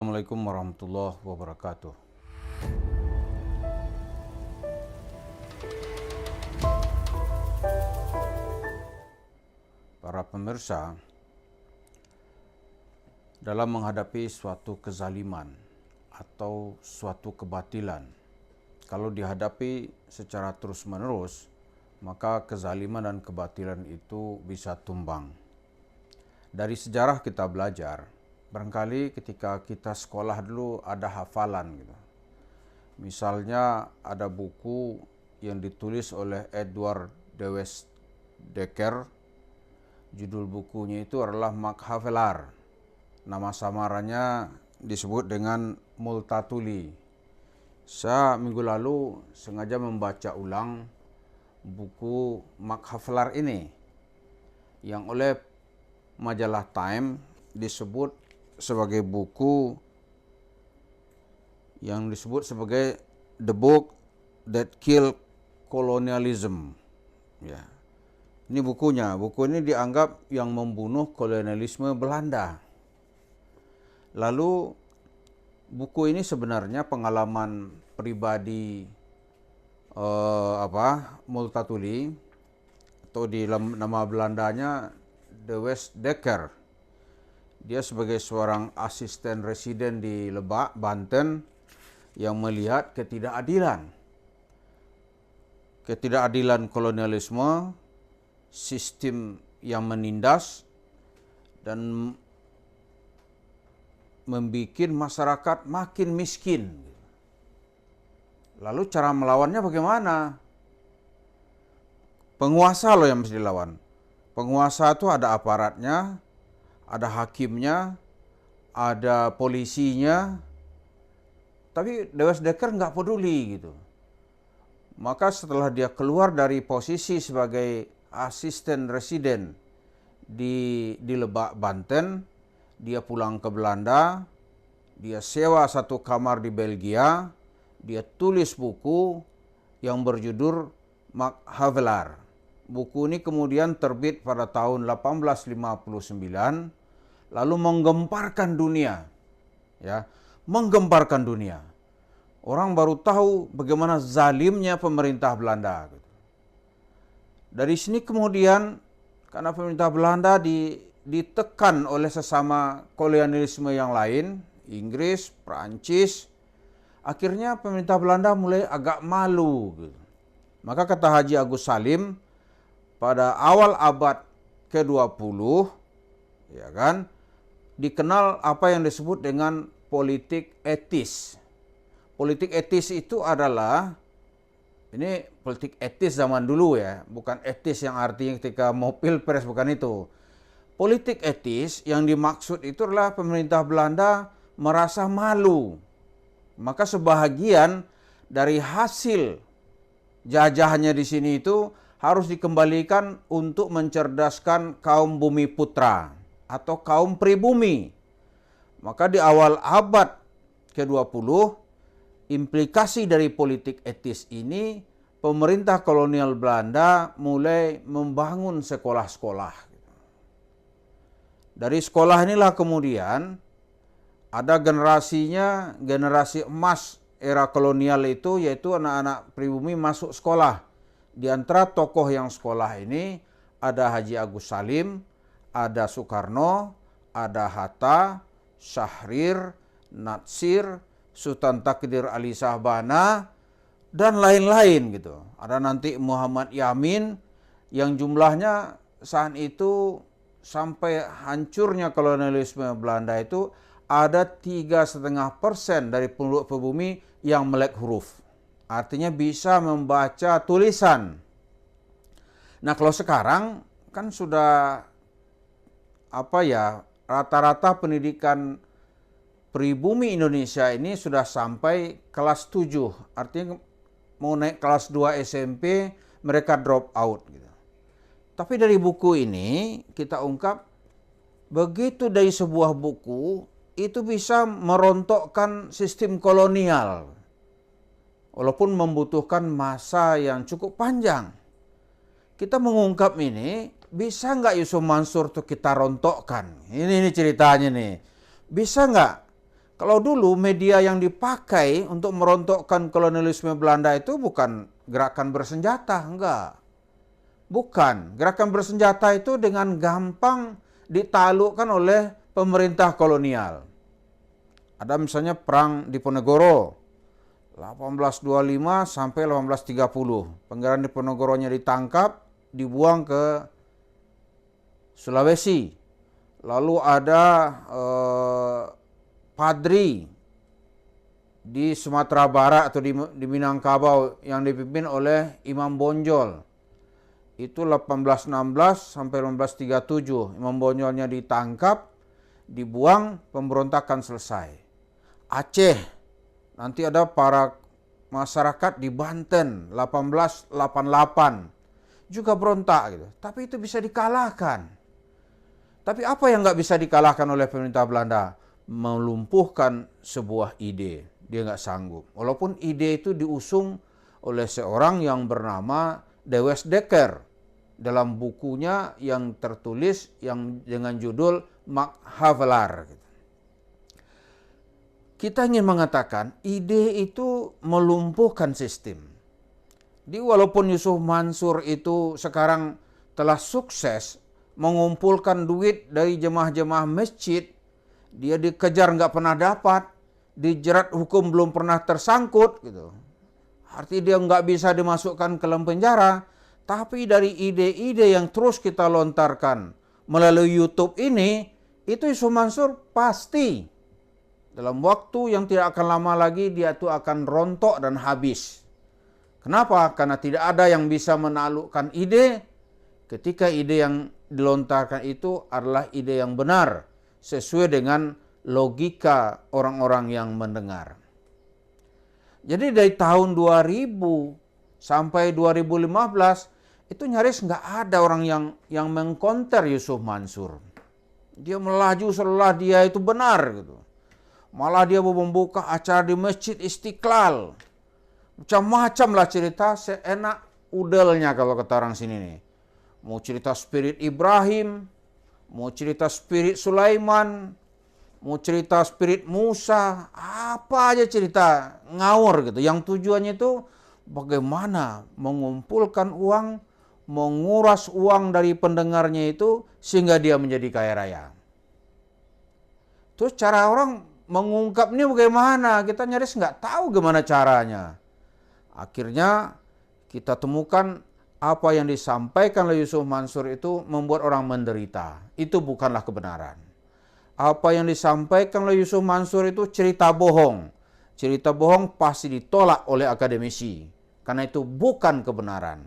Assalamualaikum warahmatullahi wabarakatuh. Para pemirsa, dalam menghadapi suatu kezaliman atau suatu kebatilan, kalau dihadapi secara terus-menerus, maka kezaliman dan kebatilan itu bisa tumbang. Dari sejarah kita belajar, barangkali ketika kita sekolah dulu ada hafalan gitu. Misalnya ada buku yang ditulis oleh Edward Dewes Dekker. Judul bukunya itu adalah Makhavelar. Nama samarannya disebut dengan Multatuli. Saya minggu lalu sengaja membaca ulang buku Makhavelar ini yang oleh majalah Time disebut sebagai buku yang disebut sebagai The Book That Killed Colonialism. Ya. Ini bukunya. Buku ini dianggap yang membunuh kolonialisme Belanda. Lalu buku ini sebenarnya pengalaman pribadi Multatuli, atau di nama Belandanya Dewes Dekker. Dia sebagai seorang asisten residen di Lebak, Banten, yang melihat ketidakadilan kolonialisme, sistem yang menindas dan membuat masyarakat makin miskin. Lalu cara melawannya bagaimana? Penguasa loh yang mesti dilawan. Penguasa itu ada aparatnya, ada hakimnya, ada polisinya. Tapi Dewes Dekker nggak peduli gitu. Maka setelah dia keluar dari posisi sebagai asisten residen di Lebak, Banten, dia pulang ke Belanda, dia sewa satu kamar di Belgia, dia tulis buku yang berjudul Makhavelar. Buku ini kemudian terbit pada tahun 1859, lalu menggemparkan dunia. Ya, menggemparkan dunia. Orang baru tahu bagaimana zalimnya pemerintah Belanda. Dari sini kemudian, karena pemerintah Belanda ditekan oleh sesama kolonialisme yang lain, Inggris, Prancis, akhirnya pemerintah Belanda mulai agak malu. Maka kata Haji Agus Salim, pada awal abad ke-20, ya kan, dikenal apa yang disebut dengan politik etis. Politik etis itu adalah, ini politik etis zaman dulu ya, bukan etis yang artinya ketika mau pilpres, bukan itu. Politik etis yang dimaksud itu adalah pemerintah Belanda merasa malu. Maka sebahagian dari hasil jajahannya di sini itu harus dikembalikan untuk mencerdaskan kaum bumi putra atau kaum pribumi. Maka di awal abad ke-20, implikasi dari politik etis ini, pemerintah kolonial Belanda mulai membangun sekolah-sekolah. Dari sekolah inilah kemudian ada generasinya, generasi emas era kolonial itu, yaitu anak-anak pribumi masuk sekolah. Di antara tokoh yang sekolah ini ada Haji Agus Salim, ada Soekarno, ada Hatta, Syahrir, Natsir, Sultan Takdir Ali Shahbana, dan lain-lain gitu. Ada nanti Muhammad Yamin yang jumlahnya saat itu sampai hancurnya kolonialisme Belanda itu ada 3,5% dari penduduk pribumi yang melek huruf. Artinya bisa membaca tulisan. Nah kalau sekarang kan sudah rata-rata pendidikan pribumi Indonesia ini sudah sampai kelas 7. Artinya mau naik kelas 2 SMP mereka drop out gitu. Tapi dari buku ini kita ungkap, begitu dari sebuah buku itu bisa merontokkan sistem kolonial. Walaupun membutuhkan masa yang cukup panjang. Kita mengungkap ini, bisa nggak Yusuf Mansur tuh kita rontokkan? Ini ceritanya nih. Bisa nggak Kalau dulu media yang dipakai untuk merontokkan kolonialisme Belanda itu bukan gerakan bersenjata, enggak. Bukan. Gerakan bersenjata itu dengan gampang ditaklukkan oleh pemerintah kolonial. Ada misalnya perang Diponegoro 1825 sampai 1830. Pangeran Diponegoronya ditangkap, dibuang ke Sulawesi. Lalu ada Padri di Sumatera Barat atau di Minangkabau yang dipimpin oleh Imam Bonjol. Itu 1816 sampai 1837. Imam Bonjolnya ditangkap, dibuang, pemberontakan selesai. Aceh, nanti ada para masyarakat di Banten 1888 juga berontak gitu. Tapi itu bisa dikalahkan. Tapi apa yang nggak bisa dikalahkan oleh pemerintah Belanda? Melumpuhkan sebuah ide. Dia nggak sanggup. Walaupun ide itu diusung oleh seorang yang bernama Dewes Dekker dalam bukunya yang tertulis yang dengan judul Mac Havelaar. Kita ingin mengatakan ide itu melumpuhkan sistem. Jadi walaupun Yusuf Mansur itu sekarang telah sukses mengumpulkan duit dari jemaah-jemaah masjid, dia dikejar nggak pernah dapat, dijerat hukum belum pernah tersangkut, gitu. Artinya dia nggak bisa dimasukkan ke dalam penjara. Tapi dari ide-ide yang terus kita lontarkan melalui YouTube ini, itu Yusuf Mansur pasti dalam waktu yang tidak akan lama lagi dia itu akan rontok dan habis. Kenapa? Karena tidak ada yang bisa menaklukkan ide ketika ide yang dilontarkan itu adalah ide yang benar sesuai dengan logika orang-orang yang mendengar. Jadi dari tahun 2000 sampai 2015 itu nyaris nggak ada orang yang mengkonter Yusuf Mansur. Dia melaju seolah dia itu benar gitu. Malah dia mau membuka acara di Masjid Istiqlal. Macam-macam lah cerita, seenak udelnya kalau kata orang sini nih. Mau cerita spirit Ibrahim, mau cerita spirit Sulaiman, mau cerita spirit Musa, apa aja cerita ngawur gitu. Yang tujuannya itu bagaimana mengumpulkan uang, menguras uang dari pendengarnya itu sehingga dia menjadi kaya raya. Terus cara orang mengungkapnya bagaimana? Kita nyaris nggak tahu gimana caranya. Akhirnya kita temukan apa yang disampaikan oleh Yusuf Mansur itu membuat orang menderita. Itu bukanlah kebenaran. Apa yang disampaikan oleh Yusuf Mansur itu cerita bohong. Cerita bohong pasti ditolak oleh akademisi. Karena itu bukan kebenaran.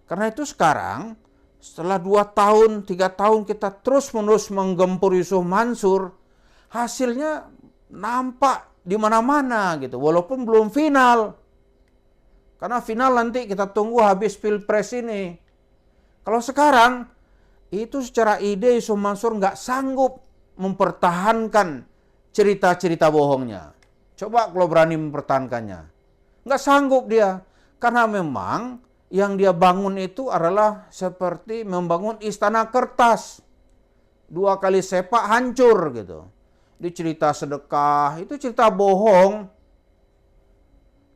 Karena itu sekarang setelah 2 tahun, 3 tahun kita terus-menerus menggempur Yusuf Mansur, hasilnya nampak di mana-mana gitu. Walaupun belum final. Karena final nanti kita tunggu habis pilpres ini. Kalau sekarang, itu secara ide Yusuf Mansur nggak sanggup mempertahankan cerita-cerita bohongnya. Coba kalau berani mempertahankannya. Nggak sanggup dia. Karena memang yang dia bangun itu adalah seperti membangun istana kertas. 2 kali sepak hancur gitu. Di cerita sedekah, itu cerita bohong.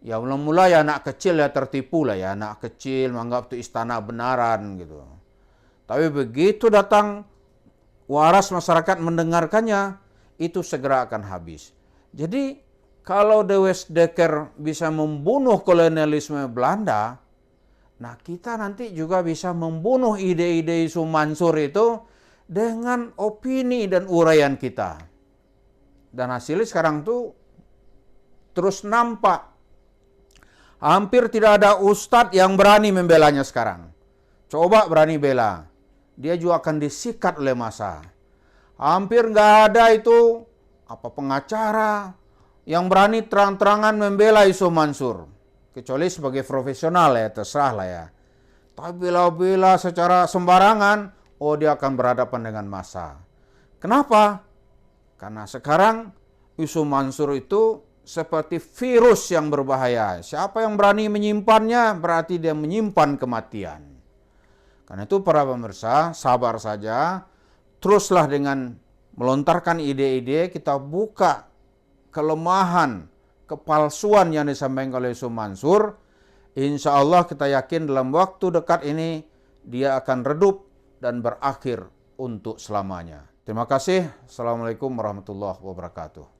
Ya mula-mula ya anak kecil ya tertipu lah ya. Anak kecil menganggap itu istana benaran gitu. Tapi begitu datang waras masyarakat mendengarkannya, itu segera akan habis. Jadi kalau Dewes Dekker bisa membunuh kolonialisme Belanda, nah kita nanti juga bisa membunuh ide-ide Yusuf Mansur itu dengan opini dan uraian kita. Dan hasilnya sekarang tuh terus nampak. Hampir tidak ada ustadz yang berani membelanya sekarang. Coba berani bela. Dia juga akan disikat oleh massa. Hampir nggak ada itu pengacara yang berani terang-terangan membela Yusuf Mansur. Kecuali sebagai profesional ya, terserah lah ya. Tapi bela-bela secara sembarangan, dia akan berhadapan dengan massa. Kenapa? Karena sekarang Yusuf Mansur itu seperti virus yang berbahaya. Siapa yang berani menyimpannya, berarti dia menyimpan kematian. Karena itu para pemirsa, sabar saja. Teruslah dengan melontarkan ide-ide, kita buka kelemahan, kepalsuan yang disampaikan oleh Yusuf Mansur, insya Allah kita yakin dalam waktu dekat ini dia akan redup dan berakhir untuk selamanya. Terima kasih. Assalamualaikum warahmatullahi wabarakatuh.